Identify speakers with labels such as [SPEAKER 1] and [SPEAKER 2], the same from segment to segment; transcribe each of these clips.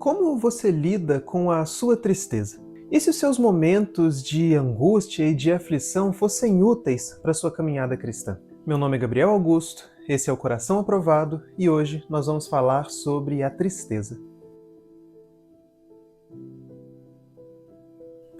[SPEAKER 1] Como você lida com a sua tristeza? E se os seus momentos de angústia e de aflição fossem úteis para a sua caminhada cristã? Meu nome é Gabriel Augusto, esse é o Coração Aprovado e hoje nós vamos falar sobre a tristeza.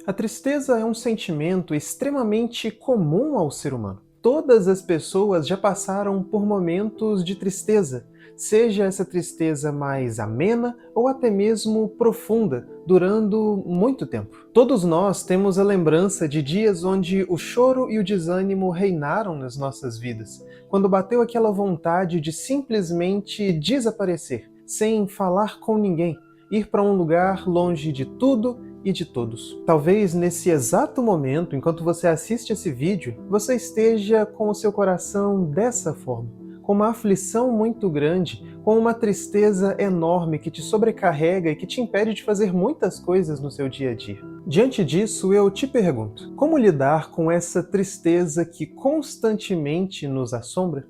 [SPEAKER 1] A tristeza é um sentimento extremamente comum ao ser humano. Todas as pessoas já passaram por momentos de tristeza, seja essa tristeza mais amena ou até mesmo profunda, durando muito tempo. Todos nós temos a lembrança de dias onde o choro e o desânimo reinaram nas nossas vidas, quando bateu aquela vontade de simplesmente desaparecer, sem falar com ninguém, ir para um lugar longe de tudo e de todos. Talvez nesse exato momento, enquanto você assiste esse vídeo, você esteja com o seu coração dessa forma, com uma aflição muito grande, com uma tristeza enorme que te sobrecarrega e que te impede de fazer muitas coisas no seu dia a dia. Diante disso, eu te pergunto, como lidar com essa tristeza que constantemente nos assombra?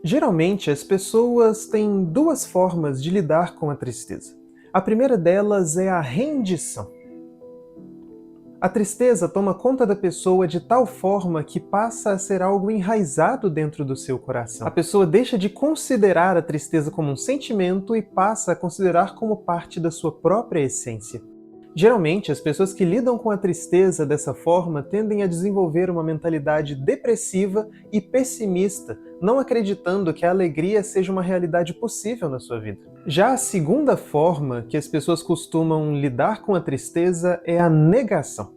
[SPEAKER 1] Geralmente, as pessoas têm duas formas de lidar com a tristeza. A primeira delas é a rendição. A tristeza toma conta da pessoa de tal forma que passa a ser algo enraizado dentro do seu coração. A pessoa deixa de considerar a tristeza como um sentimento e passa a considerar como parte da sua própria essência. Geralmente, as pessoas que lidam com a tristeza dessa forma tendem a desenvolver uma mentalidade depressiva e pessimista, não acreditando que a alegria seja uma realidade possível na sua vida. Já a segunda forma que as pessoas costumam lidar com a tristeza é a negação.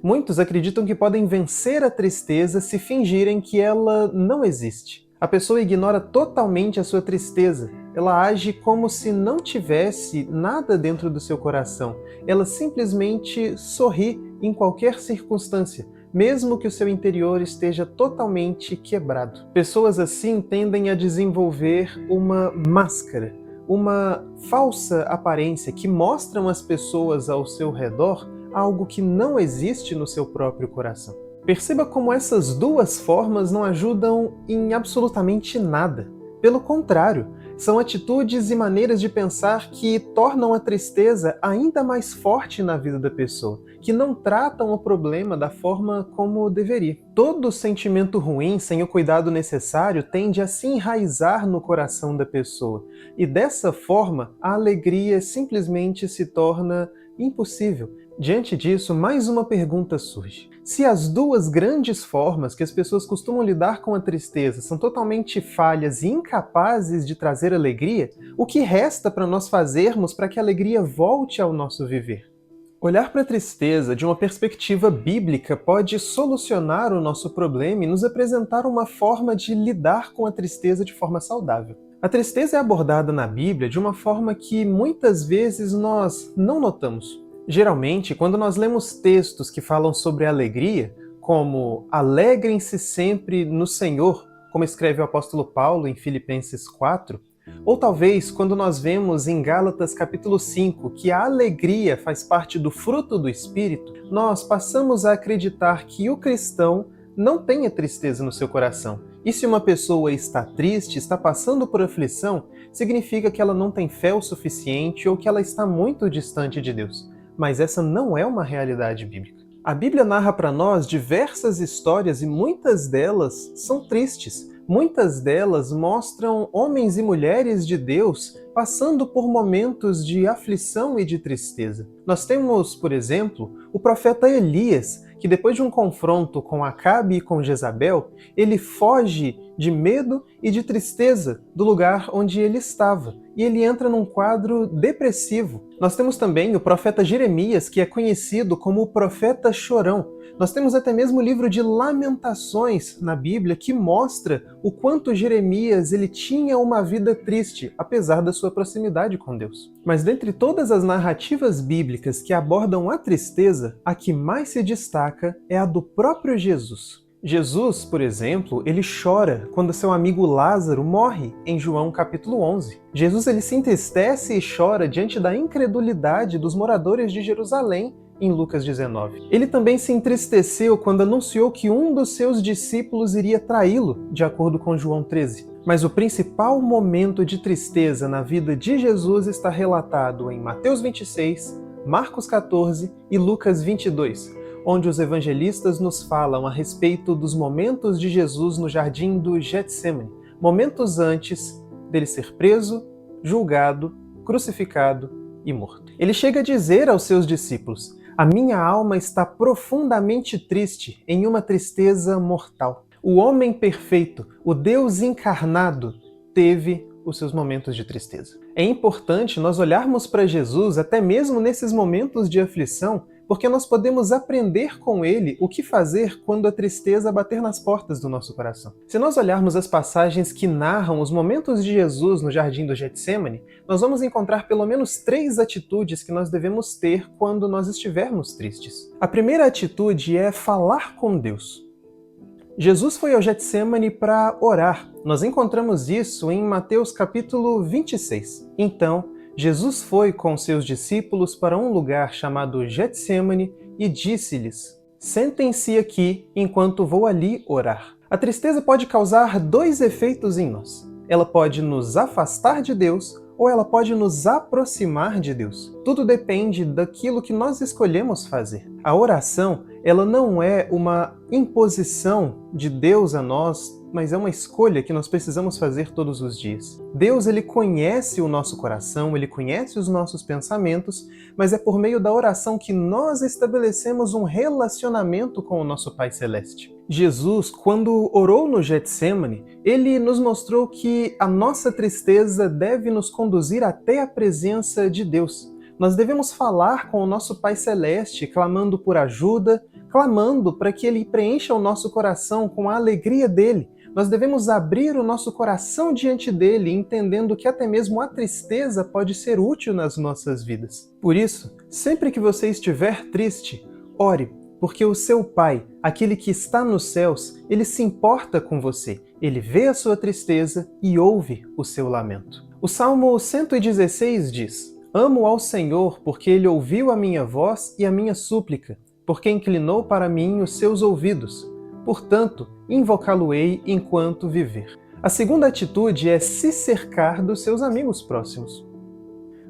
[SPEAKER 1] Muitos acreditam que podem vencer a tristeza se fingirem que ela não existe. A pessoa ignora totalmente a sua tristeza. Ela age como se não tivesse nada dentro do seu coração. Ela simplesmente sorri em qualquer circunstância, mesmo que o seu interior esteja totalmente quebrado. Pessoas assim tendem a desenvolver uma máscara, uma falsa aparência que mostram às pessoas ao seu redor algo que não existe no seu próprio coração. Perceba como essas duas formas não ajudam em absolutamente nada. Pelo contrário, são atitudes e maneiras de pensar que tornam a tristeza ainda mais forte na vida da pessoa, que não tratam o problema da forma como deveria. Todo sentimento ruim, sem o cuidado necessário, tende a se enraizar no coração da pessoa, e dessa forma a alegria simplesmente se torna impossível. Diante disso, mais uma pergunta surge. Se as duas grandes formas que as pessoas costumam lidar com a tristeza são totalmente falhas e incapazes de trazer alegria, o que resta para nós fazermos para que a alegria volte ao nosso viver? Olhar para a tristeza de uma perspectiva bíblica pode solucionar o nosso problema e nos apresentar uma forma de lidar com a tristeza de forma saudável. A tristeza é abordada na Bíblia de uma forma que muitas vezes nós não notamos. Geralmente, quando nós lemos textos que falam sobre alegria, como "alegrem-se sempre no Senhor", como escreve o apóstolo Paulo em Filipenses 4, ou talvez quando nós vemos em Gálatas capítulo 5 que a alegria faz parte do fruto do Espírito, nós passamos a acreditar que o cristão não tenha tristeza no seu coração. E se uma pessoa está triste, está passando por aflição, significa que ela não tem fé o suficiente ou que ela está muito distante de Deus. Mas essa não é uma realidade bíblica. A Bíblia narra para nós diversas histórias e muitas delas são tristes. Muitas delas mostram homens e mulheres de Deus passando por momentos de aflição e de tristeza. Nós temos, por exemplo, o profeta Elias, que depois de um confronto com Acabe e com Jezabel, ele foge de medo e de tristeza do lugar onde ele estava, e ele entra num quadro depressivo. Nós temos também o profeta Jeremias, que é conhecido como o profeta chorão. Nós temos até mesmo o livro de Lamentações na Bíblia, que mostra o quanto Jeremias ele tinha uma vida triste, apesar da sua proximidade com Deus. Mas dentre todas as narrativas bíblicas que abordam a tristeza, a que mais se destaca é a do próprio Jesus. Jesus, por exemplo, ele chora quando seu amigo Lázaro morre em João capítulo 11. Jesus ele se entristece e chora diante da incredulidade dos moradores de Jerusalém em Lucas 19. Ele também se entristeceu quando anunciou que um dos seus discípulos iria traí-lo, de acordo com João 13. Mas o principal momento de tristeza na vida de Jesus está relatado em Mateus 26, Marcos 14 e Lucas 22, onde os evangelistas nos falam a respeito dos momentos de Jesus no jardim do Getsêmani, momentos antes dele ser preso, julgado, crucificado e morto. Ele chega a dizer aos seus discípulos: "A minha alma está profundamente triste, em uma tristeza mortal." O homem perfeito, o Deus encarnado, teve os seus momentos de tristeza. É importante nós olharmos para Jesus até mesmo nesses momentos de aflição, porque nós podemos aprender com ele o que fazer quando a tristeza bater nas portas do nosso coração. Se nós olharmos as passagens que narram os momentos de Jesus no jardim do Getsêmani, nós vamos encontrar pelo menos 3 atitudes que nós devemos ter quando nós estivermos tristes. A primeira atitude é falar com Deus. Jesus foi ao Getsêmani para orar. Nós encontramos isso em Mateus capítulo 26. Então, Jesus foi com seus discípulos para um lugar chamado Getsêmani e disse-lhes: "Sentem-se aqui enquanto vou ali orar." A tristeza pode causar 2 efeitos em nós. Ela pode nos afastar de Deus ou ela pode nos aproximar de Deus. Tudo depende daquilo que nós escolhemos fazer. A oração, ela não é uma imposição de Deus a nós, mas é uma escolha que nós precisamos fazer todos os dias. Deus, ele conhece o nosso coração, ele conhece os nossos pensamentos, mas é por meio da oração que nós estabelecemos um relacionamento com o nosso Pai Celeste. Jesus, quando orou no Getsêmani, ele nos mostrou que a nossa tristeza deve nos conduzir até a presença de Deus. Nós devemos falar com o nosso Pai Celeste, clamando por ajuda, clamando para que Ele preencha o nosso coração com a alegria dele. Nós devemos abrir o nosso coração diante dele, entendendo que até mesmo a tristeza pode ser útil nas nossas vidas. Por isso, sempre que você estiver triste, ore, porque o seu Pai, aquele que está nos céus, ele se importa com você. Ele vê a sua tristeza e ouve o seu lamento. O Salmo 116 diz: "Amo ao Senhor porque Ele ouviu a minha voz e a minha súplica, porque inclinou para mim os seus ouvidos. Portanto, invocá-lo-ei enquanto viver." A segunda atitude é se cercar dos seus amigos próximos.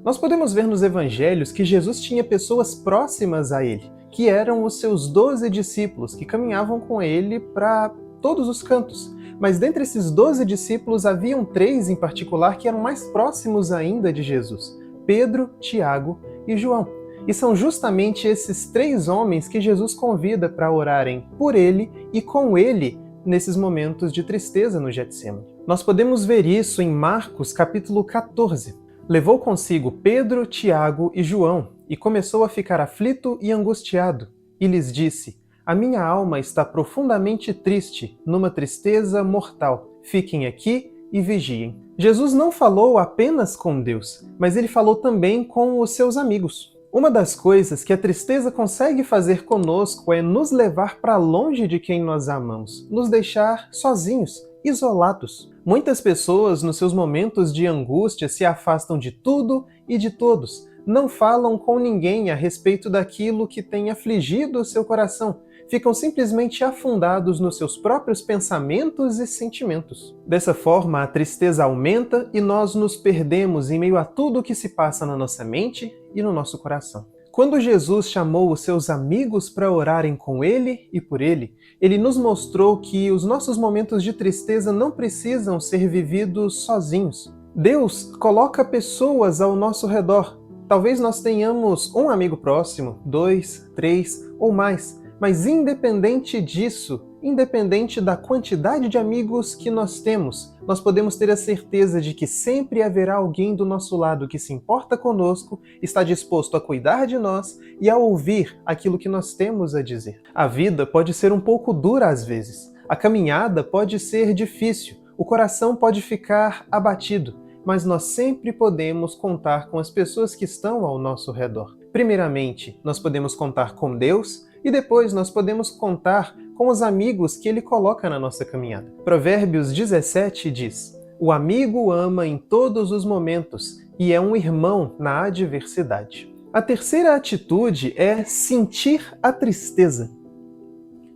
[SPEAKER 1] Nós podemos ver nos evangelhos que Jesus tinha pessoas próximas a ele, que eram os seus 12 discípulos, que caminhavam com ele para todos os cantos. Mas dentre esses 12 discípulos haviam 3 em particular que eram mais próximos ainda de Jesus: Pedro, Tiago e João. E são justamente esses 3 homens que Jesus convida para orarem por ele e com ele nesses momentos de tristeza no Getsêmani. Nós podemos ver isso em Marcos capítulo 14. Levou consigo Pedro, Tiago e João e começou a ficar aflito e angustiado. E lhes disse: "A minha alma está profundamente triste, numa tristeza mortal. Fiquem aqui e vigiem." Jesus não falou apenas com Deus, mas ele falou também com os seus amigos. Uma das coisas que a tristeza consegue fazer conosco é nos levar para longe de quem nós amamos, nos deixar sozinhos, isolados. Muitas pessoas, nos seus momentos de angústia, se afastam de tudo e de todos. Não falam com ninguém a respeito daquilo que tem afligido o seu coração. Ficam simplesmente afundados nos seus próprios pensamentos e sentimentos. Dessa forma, a tristeza aumenta e nós nos perdemos em meio a tudo o que se passa na nossa mente e no nosso coração. Quando Jesus chamou os seus amigos para orarem com ele e por ele, ele nos mostrou que os nossos momentos de tristeza não precisam ser vividos sozinhos. Deus coloca pessoas ao nosso redor. Talvez nós tenhamos um amigo próximo, 2, 3 ou mais, mas independente disso, independente da quantidade de amigos que nós temos, nós podemos ter a certeza de que sempre haverá alguém do nosso lado que se importa conosco, está disposto a cuidar de nós e a ouvir aquilo que nós temos a dizer. A vida pode ser um pouco dura às vezes, a caminhada pode ser difícil, o coração pode ficar abatido, mas nós sempre podemos contar com as pessoas que estão ao nosso redor. Primeiramente, nós podemos contar com Deus, e depois nós podemos contar com os amigos que Ele coloca na nossa caminhada. Provérbios 17 diz: "O amigo ama em todos os momentos e é um irmão na adversidade." A terceira atitude é sentir a tristeza.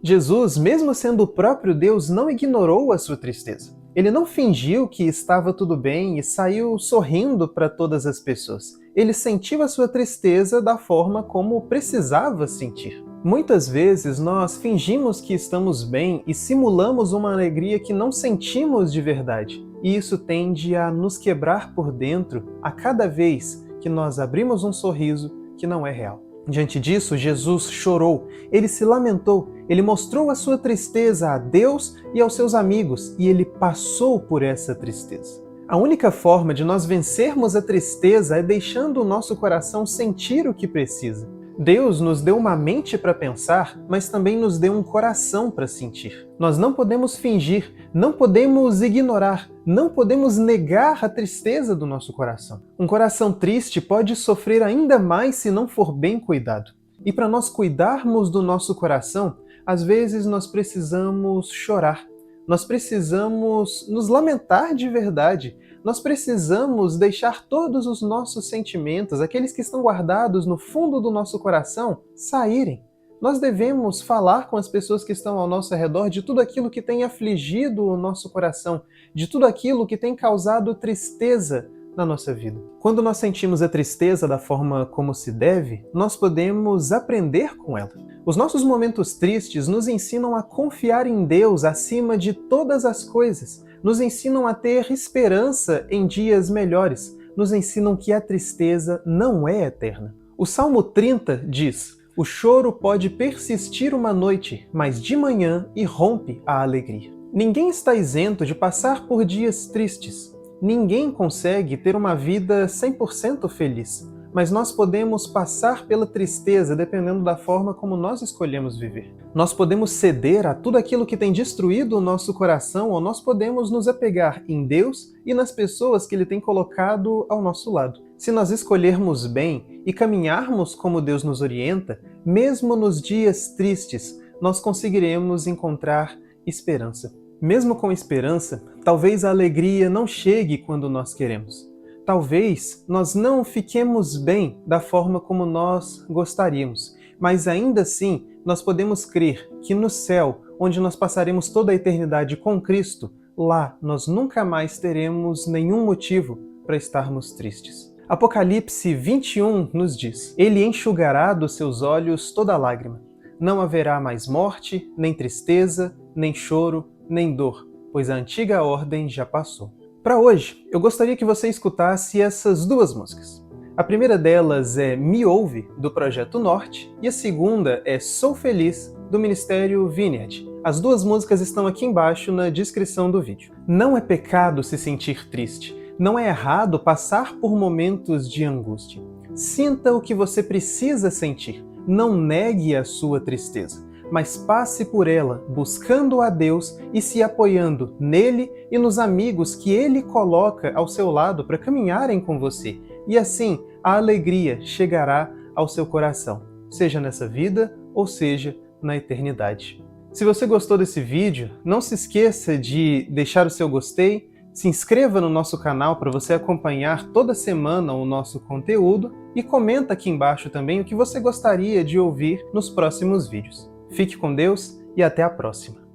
[SPEAKER 1] Jesus, mesmo sendo o próprio Deus, não ignorou a sua tristeza. Ele não fingiu que estava tudo bem e saiu sorrindo para todas as pessoas. Ele sentiu a sua tristeza da forma como precisava sentir. Muitas vezes nós fingimos que estamos bem e simulamos uma alegria que não sentimos de verdade. E isso tende a nos quebrar por dentro a cada vez que nós abrimos um sorriso que não é real. Diante disso, Jesus chorou, ele se lamentou, ele mostrou a sua tristeza a Deus e aos seus amigos, e ele passou por essa tristeza. A única forma de nós vencermos a tristeza é deixando o nosso coração sentir o que precisa. Deus nos deu uma mente para pensar, mas também nos deu um coração para sentir. Nós não podemos fingir, não podemos ignorar, não podemos negar a tristeza do nosso coração. Um coração triste pode sofrer ainda mais se não for bem cuidado. E para nós cuidarmos do nosso coração, às vezes nós precisamos chorar. Nós precisamos nos lamentar de verdade. Nós precisamos deixar todos os nossos sentimentos, aqueles que estão guardados no fundo do nosso coração, saírem. Nós devemos falar com as pessoas que estão ao nosso redor de tudo aquilo que tem afligido o nosso coração, de tudo aquilo que tem causado tristeza na nossa vida. Quando nós sentimos a tristeza da forma como se deve, nós podemos aprender com ela. Os nossos momentos tristes nos ensinam a confiar em Deus acima de todas as coisas, nos ensinam a ter esperança em dias melhores, nos ensinam que a tristeza não é eterna. O Salmo 30 diz: "O choro pode persistir uma noite, mas de manhã irrompe a alegria." Ninguém está isento de passar por dias tristes. Ninguém consegue ter uma vida 100% feliz, mas nós podemos passar pela tristeza dependendo da forma como nós escolhemos viver. Nós podemos ceder a tudo aquilo que tem destruído o nosso coração, ou nós podemos nos apegar em Deus e nas pessoas que Ele tem colocado ao nosso lado. Se nós escolhermos bem e caminharmos como Deus nos orienta, mesmo nos dias tristes, nós conseguiremos encontrar esperança. Mesmo com esperança, talvez a alegria não chegue quando nós queremos. Talvez nós não fiquemos bem da forma como nós gostaríamos, mas ainda assim nós podemos crer que no céu, onde nós passaremos toda a eternidade com Cristo, lá nós nunca mais teremos nenhum motivo para estarmos tristes. Apocalipse 21 nos diz: "Ele enxugará dos seus olhos toda lágrima. Não haverá mais morte, nem tristeza, nem choro, nem dor, pois a antiga ordem já passou." Para hoje, eu gostaria que você escutasse essas duas músicas. A primeira delas é Me Ouve, do Projeto Norte, e a segunda é Sou Feliz, do Ministério Vineyard. As duas músicas estão aqui embaixo na descrição do vídeo. Não é pecado se sentir triste. Não é errado passar por momentos de angústia. Sinta o que você precisa sentir. Não negue a sua tristeza, mas passe por ela buscando a Deus e se apoiando nele e nos amigos que Ele coloca ao seu lado para caminharem com você. E assim, a alegria chegará ao seu coração, seja nessa vida ou seja na eternidade. Se você gostou desse vídeo, não se esqueça de deixar o seu gostei, se inscreva no nosso canal para você acompanhar toda semana o nosso conteúdo e comenta aqui embaixo também o que você gostaria de ouvir nos próximos vídeos. Fique com Deus e até a próxima!